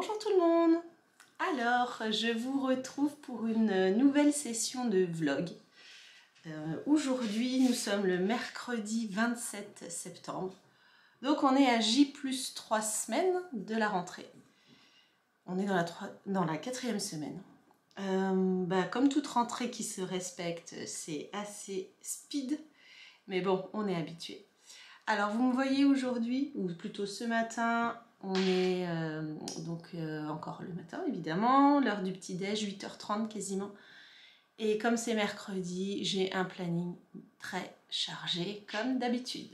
Bonjour tout le monde. Alors, je vous retrouve pour une nouvelle session de vlog. Aujourd'hui, nous sommes le mercredi 27 septembre. Donc on est à J plus 3 semaines de la rentrée. On est dans la 4e semaine. Comme toute rentrée qui se respecte, c'est assez speed. Mais bon, on est habitué. Alors vous me voyez aujourd'hui, ou plutôt ce matin, on est encore le matin évidemment, l'heure du petit-déj, 8h30 quasiment. Et comme c'est mercredi, j'ai un planning très chargé comme d'habitude.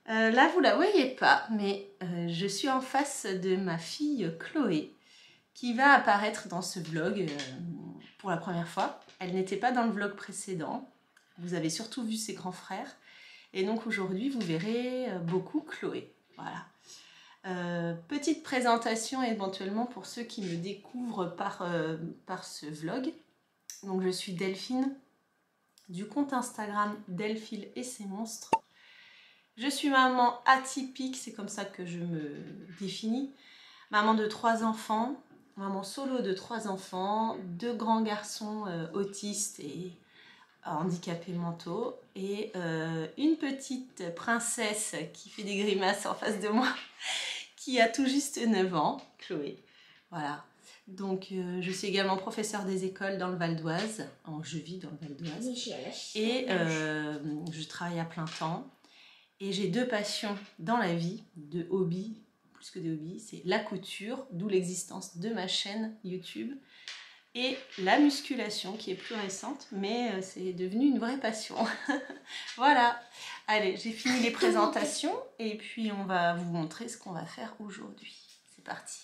Là vous la voyez pas, mais je suis en face de ma fille Chloé qui va apparaître dans ce vlog pour la première fois. Elle n'était pas dans le vlog précédent, vous avez surtout vu ses grands frères. Et donc aujourd'hui, vous verrez beaucoup Chloé. Voilà. Petite présentation éventuellement pour ceux qui me découvrent par ce vlog. Donc je suis Delphine, du compte Instagram Delphine et ses monstres. Je suis maman atypique, c'est comme ça que je me définis. Maman de 3 enfants, maman solo de 3 enfants, 2 grands garçons autistes et handicapés mentaux et une petite princesse qui fait des grimaces en face de moi qui a tout juste 9 ans, Chloé. Voilà. Donc je suis également professeure des écoles dans le Val d'Oise. Je vis dans le Val d'Oise. Et je travaille à plein temps. Et j'ai 2 passions dans la vie, 2 hobbies, plus que des hobbies. C'est la couture, d'où l'existence de ma chaîne YouTube. Et la musculation qui est plus récente, mais c'est devenu une vraie passion. Voilà, allez, j'ai fini les présentations et puis on va vous montrer ce qu'on va faire aujourd'hui. C'est parti.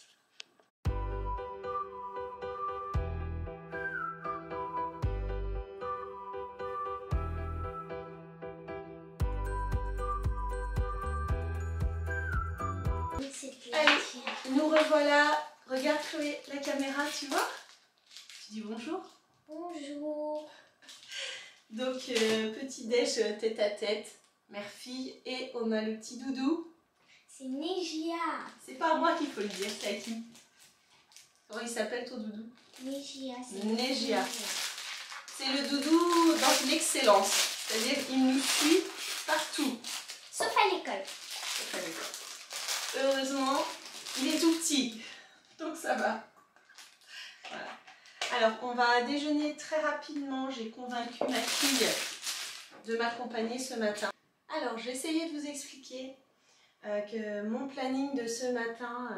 Allez, nous revoilà. Regarde Chloé, la caméra, tu vois? Tu dis bonjour. Bonjour. Donc, petit déj tête à tête, mère-fille, et on a le petit doudou. C'est Négia. C'est pas à moi qu'il faut le dire, c'est à qui? Comment il s'appelle ton doudou? Négia. Négia. C'est le doudou dans l'excellence, c'est-à-dire il nous suit partout. Sauf à l'école. Sauf à l'école. Heureusement, il est tout petit, donc ça va. Voilà. Alors, on va déjeuner très rapidement. J'ai convaincu ma fille de m'accompagner ce matin. Alors, j'ai essayé de vous expliquer que mon planning de ce matin,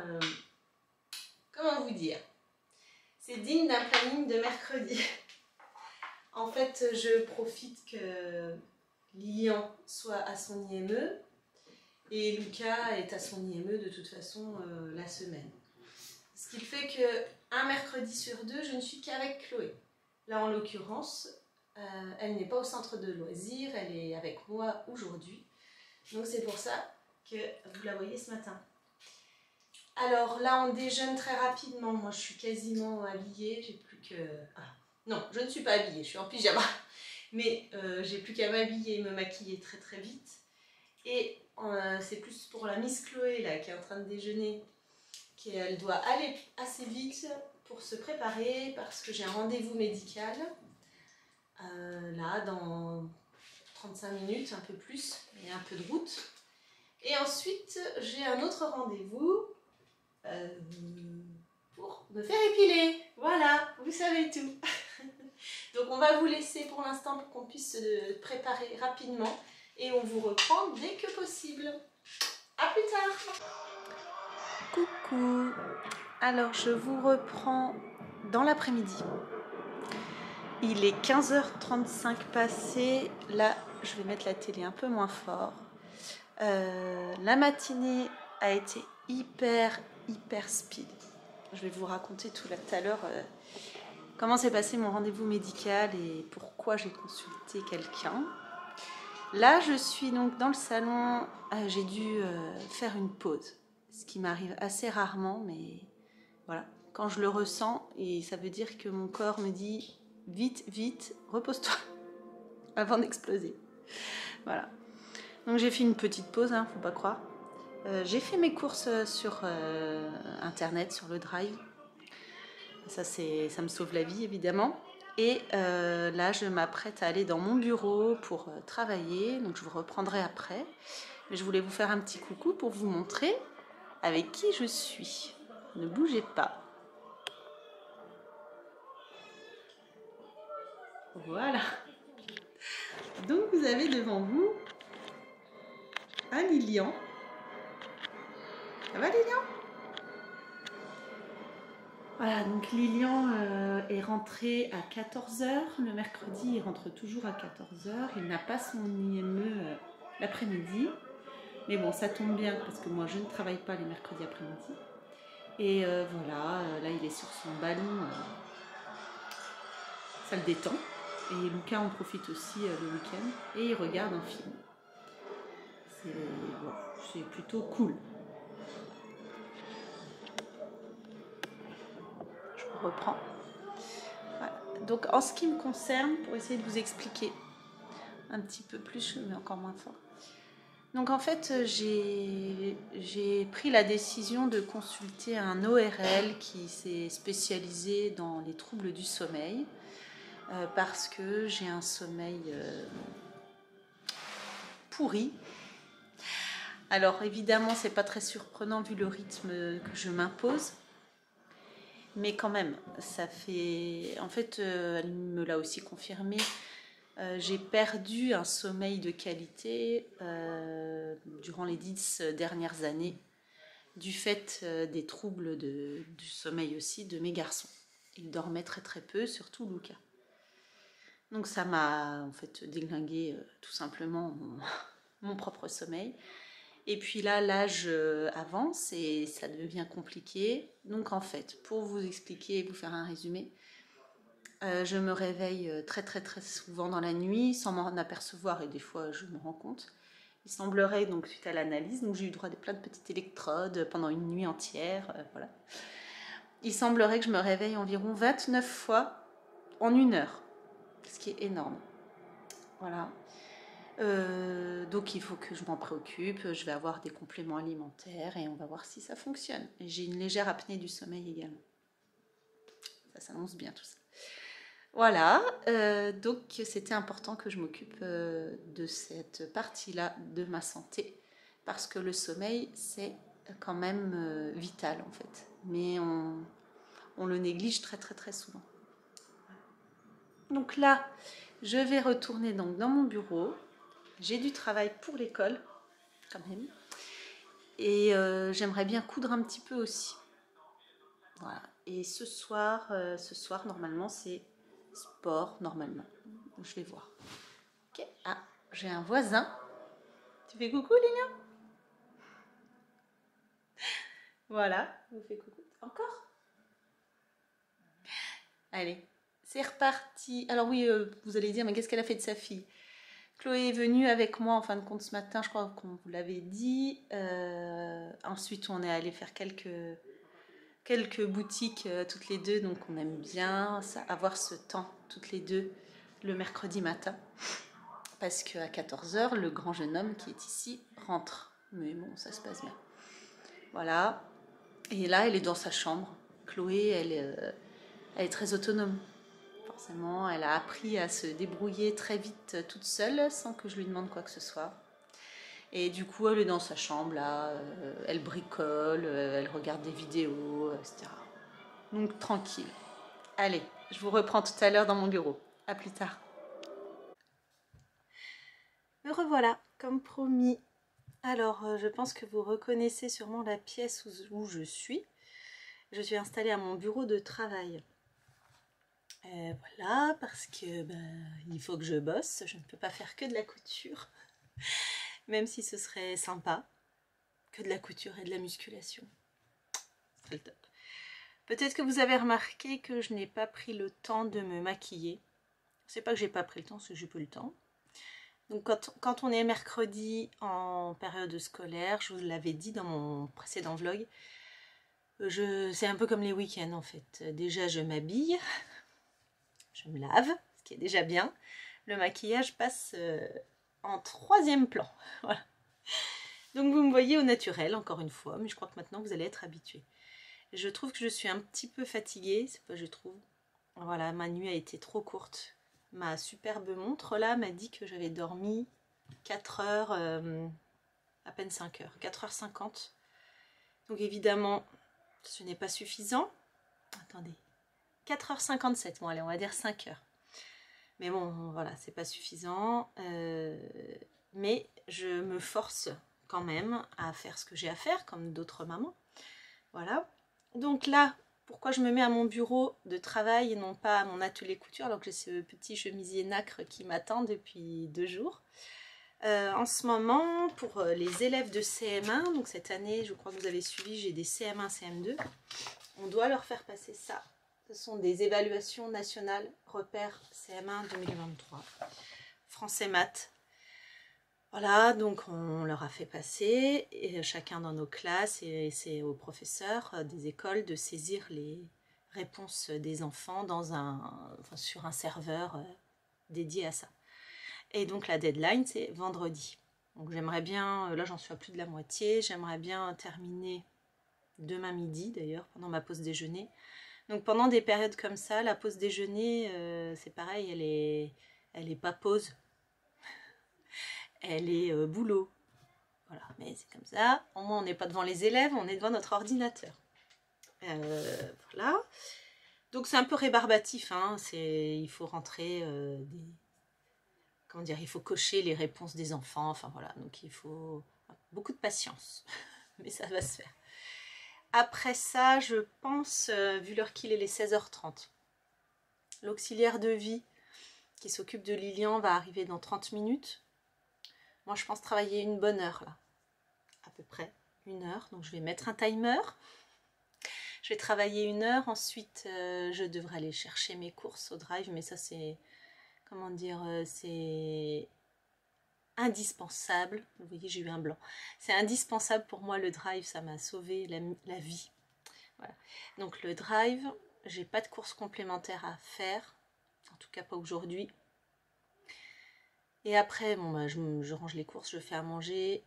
comment vous dire, c'est digne d'un planning de mercredi. En fait, je profite que Lilian soit à son IME et Lucas est à son IME de toute façon la semaine. Ce qui fait qu'un mercredi sur 2, je ne suis qu'avec Chloé. Là, en l'occurrence, elle n'est pas au centre de loisirs, elle est avec moi aujourd'hui. Donc, c'est pour ça que vous la voyez ce matin. Alors là, on déjeune très rapidement. Moi, je suis quasiment habillée. J'ai plus que... Ah, non, je ne suis pas habillée, je suis en pyjama. Mais j'ai plus qu'à m'habiller et me maquiller très très vite. Et c'est plus pour la Miss Chloé, là, qui est en train de déjeuner, qu'elle doit aller assez vite pour se préparer parce que j'ai un rendez-vous médical là dans 35 minutes, un peu plus, et un peu de route. Et ensuite j'ai un autre rendez-vous pour me faire épiler. Voilà, vous savez tout. Donc on va vous laisser pour l'instant pour qu'on puisse se préparer rapidement et on vous reprend dès que possible. A plus tard. Coucou, alors je vous reprends dans l'après-midi. Il est 15h35 passé, là je vais mettre la télé un peu moins fort. La matinée a été hyper speed. Je vais vous raconter tout à l'heure comment s'est passé mon rendez-vous médical et pourquoi j'ai consulté quelqu'un. Là je suis donc dans le salon, j'ai dû faire une pause. Ce qui m'arrive assez rarement, mais voilà, quand je le ressens, et ça veut dire que mon corps me dit vite, vite, repose-toi avant d'exploser. Voilà. Donc j'ai fait une petite pause, hein, faut pas croire. J'ai fait mes courses sur internet, sur le Drive. Ça me sauve la vie évidemment. Et là, je m'apprête à aller dans mon bureau pour travailler. Donc je vous reprendrai après. Mais je voulais vous faire un petit coucou pour vous montrer avec qui je suis. Ne bougez pas. Voilà. Donc vous avez devant vous un Lilian. Ça va Lilian? Voilà, donc Lilian est rentré à 14 h. Le mercredi, il rentre toujours à 14 h. Il n'a pas son IME l'après-midi. Mais bon, ça tombe bien parce que moi, je ne travaille pas les mercredis après-midi. Et voilà, là, il est sur son ballon. Ça le détend. Et Lucas en profite aussi le week-end. Et il regarde un film. C'est plutôt cool. Je reprends. Voilà. Donc en ce qui me concerne, pour essayer de vous expliquer un petit peu plus, je mets encore moins fort. Donc en fait, j'ai pris la décision de consulter un ORL qui s'est spécialisé dans les troubles du sommeil parce que j'ai un sommeil pourri. Alors évidemment, c'est pas très surprenant vu le rythme que je m'impose. Mais quand même, ça fait... En fait, elle me l'a aussi confirmé. J'ai perdu un sommeil de qualité durant les 10 dernières années du fait des troubles du sommeil aussi de mes garçons. Ils dormaient très très peu, surtout Lucas. Donc ça m'a en fait déglingué tout simplement mon propre sommeil. Et puis là, l'âge avance et ça devient compliqué. Donc en fait, pour vous expliquer et vous faire un résumé, je me réveille très très très souvent dans la nuit sans m'en apercevoir et des fois je me rends compte. Il semblerait, donc suite à l'analyse, donc j'ai eu droit à plein de petites électrodes pendant une nuit entière, voilà. Il semblerait que je me réveille environ 29 fois en 1 heure, ce qui est énorme. Voilà. Donc il faut que je m'en préoccupe, je vais avoir des compléments alimentaires et on va voir si ça fonctionne. Et j'ai une légère apnée du sommeil également. Ça s'annonce bien tout ça. Voilà, donc c'était important que je m'occupe de cette partie-là de ma santé parce que le sommeil c'est quand même vital en fait, mais on le néglige très très très souvent. Donc là, je vais retourner donc dans mon bureau. J'ai du travail pour l'école quand même et j'aimerais bien coudre un petit peu aussi. Voilà. Et ce soir normalement c'est sport normalement. Je vais voir. Ok. Ah, j'ai un voisin. Tu fais coucou, Lilian? Voilà, vous faites coucou. Encore? Allez, c'est reparti. Alors oui, vous allez dire, mais qu'est-ce qu'elle a fait de sa fille? Chloé est venue avec moi en fin de compte ce matin, je crois qu'on vous l'avait dit. Ensuite, on est allé faire quelques boutiques toutes les deux, donc on aime bien ça, avoir ce temps toutes les deux le mercredi matin. Parce qu'à 14 h, le grand jeune homme qui est ici rentre. Mais bon, ça se passe bien. Voilà. Et là, elle est dans sa chambre. Chloé, elle est très autonome. Forcément, elle a appris à se débrouiller très vite toute seule, sans que je lui demande quoi que ce soit. Et du coup, elle est dans sa chambre, là. Elle bricole, elle regarde des vidéos, etc. Donc, tranquille. Allez, je vous reprends tout à l'heure dans mon bureau. À plus tard. Me revoilà, comme promis. Alors, je pense que vous reconnaissez sûrement la pièce où je suis. Je suis installée à mon bureau de travail. Voilà, parce que il faut que je bosse. Je ne peux pas faire que de la couture, même si ce serait sympa. Que de la couture et de la musculation. C'est le top. Peut-être que vous avez remarqué que je n'ai pas pris le temps de me maquiller. C'est pas que j'ai pas pris le temps, c'est que j'ai pas eu le temps. Donc quand on est mercredi en période scolaire, je vous l'avais dit dans mon précédent vlog, c'est un peu comme les week-ends en fait. Déjà je m'habille, je me lave, ce qui est déjà bien. Le maquillage passe en 3e plan. Voilà. Donc vous me voyez au naturel, encore une fois, mais je crois que maintenant vous allez être habitués. Je trouve que je suis un petit peu fatiguée, c'est pas je trouve. Voilà, ma nuit a été trop courte. Ma superbe montre là m'a dit que j'avais dormi 4 heures, à peine 5 heures, 4h50. Donc évidemment, ce n'est pas suffisant. Attendez, 4h57, bon allez, on va dire 5 heures. Mais bon, voilà, c'est pas suffisant. Mais je me force quand même à faire ce que j'ai à faire, comme d'autres mamans. Voilà. Donc là, pourquoi je me mets à mon bureau de travail et non pas à mon atelier couture, alors que j'ai ce petit chemisier nacre qui m'attend depuis 2 jours. En ce moment, pour les élèves de CM1, donc cette année, je crois que vous avez suivi, j'ai des CM1, CM2, on doit leur faire passer ça. Ce sont des évaluations nationales repères CM1 2023, français maths. Voilà, donc on leur a fait passer, et chacun dans nos classes, et c'est aux professeurs des écoles de saisir les réponses des enfants sur un serveur dédié à ça. Et donc la deadline, c'est vendredi. Donc j'aimerais bien, là j'en suis à plus de la moitié, j'aimerais bien terminer demain midi d'ailleurs, pendant ma pause déjeuner. Donc pendant des périodes comme ça, la pause déjeuner, c'est pareil, elle est pas pause, elle est boulot. Voilà, mais c'est comme ça. Au moins on n'est pas devant les élèves, on est devant notre ordinateur. Voilà. Donc c'est un peu rébarbatif, hein. Il faut rentrer comment dire, il faut cocher les réponses des enfants, enfin voilà, donc il faut beaucoup de patience, mais ça va se faire. Après ça, je pense, vu l'heure qu'il est les 16h30, l'auxiliaire de vie qui s'occupe de Lilian va arriver dans 30 minutes. Moi, je pense travailler une bonne heure, là, à peu près, 1 heure, donc je vais mettre un timer. Je vais travailler 1 heure, ensuite je devrais aller chercher mes courses au drive, mais ça c'est, comment dire, c'est indispensable. Vous voyez, j'ai eu un blanc. C'est indispensable pour moi le drive, ça m'a sauvé la vie. Voilà. Donc le drive, j'ai pas de courses complémentaires à faire, en tout cas pas aujourd'hui. Et après, bon, bah, je range les courses, je fais à manger.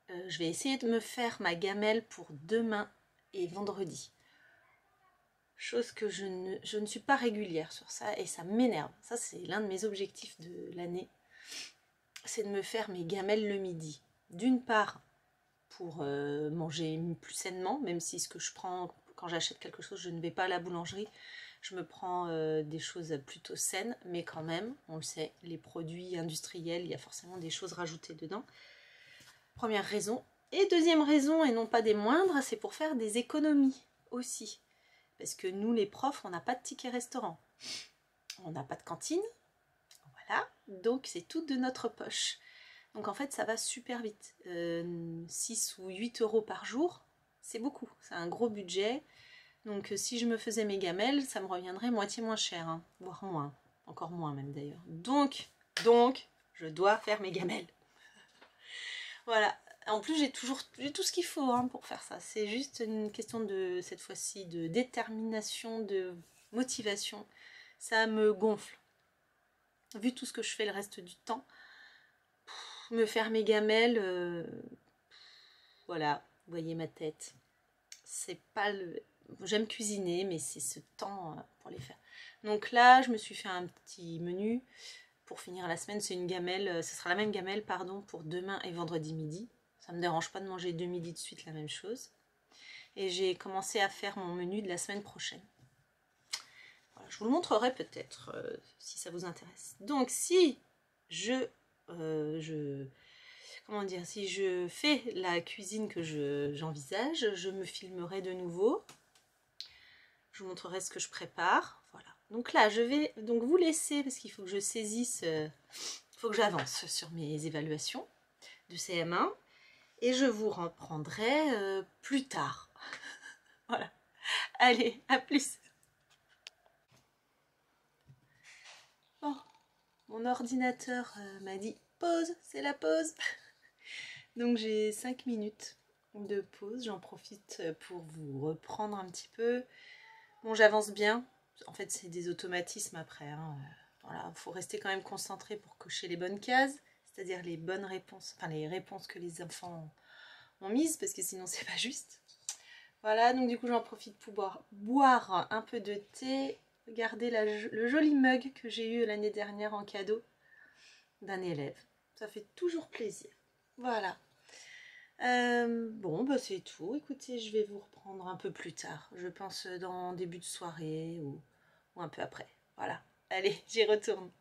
Je vais essayer de me faire ma gamelle pour demain et vendredi. Chose que je ne suis pas régulière sur ça et ça m'énerve. Ça, c'est l'un de mes objectifs de l'année. C'est de me faire mes gamelles le midi. D'une part, pour manger plus sainement, même si ce que je prends quand j'achète quelque chose, je ne vais pas à la boulangerie. Je me prends des choses plutôt saines, mais quand même, on le sait, les produits industriels, il y a forcément des choses rajoutées dedans. Première raison. Et deuxième raison, et non pas des moindres, c'est pour faire des économies aussi. Parce que nous, les profs, on n'a pas de ticket restaurant. On n'a pas de cantine. Voilà. Donc, c'est tout de notre poche. Donc, en fait, ça va super vite. 6 ou 8 euros par jour, c'est beaucoup. C'est un gros budget. Donc, si je me faisais mes gamelles, ça me reviendrait moitié moins cher. Hein, voire moins. Encore moins même d'ailleurs. Donc, je dois faire mes gamelles. Voilà. En plus, j'ai tout ce qu'il faut hein, pour faire ça. C'est juste une question de, cette fois-ci, de détermination, de motivation. Ça me gonfle. Vu tout ce que je fais le reste du temps, me faire mes gamelles, voilà, vous voyez ma tête. C'est pas le... J'aime cuisiner, mais c'est ce temps pour les faire. Donc là, je me suis fait un petit menu pour finir la semaine. C'est une gamelle, ce sera la même gamelle, pardon, pour demain et vendredi midi. Ça me dérange pas de manger 2 midis de suite la même chose. Et j'ai commencé à faire mon menu de la semaine prochaine. Voilà, je vous le montrerai peut-être si ça vous intéresse. Donc si comment dire, si je fais la cuisine que j'envisage, je me filmerai de nouveau. Je vous montrerai ce que je prépare. Voilà. Donc là, je vais donc vous laisser parce qu'il faut que je saisisse, il faut que j'avance sur mes évaluations de CM1. Et je vous reprendrai plus tard. Voilà. Allez, à plus. Bon, mon ordinateur m'a dit pause, c'est la pause. Donc j'ai 5 minutes de pause. J'en profite pour vous reprendre un petit peu. Bon, j'avance bien. En fait, c'est des automatismes après. Hein. Voilà, il faut rester quand même concentré pour cocher les bonnes cases, c'est-à-dire les bonnes réponses, enfin les réponses que les enfants on mise parce que sinon c'est pas juste. Voilà, donc du coup j'en profite pour boire un peu de thé. Regardez le joli mug que j'ai eu l'année dernière en cadeau d'un élève. Ça fait toujours plaisir. Voilà. Bon, bah c'est tout. Écoutez, je vais vous reprendre un peu plus tard. Je pense dans début de soirée ou un peu après. Voilà. Allez, j'y retourne.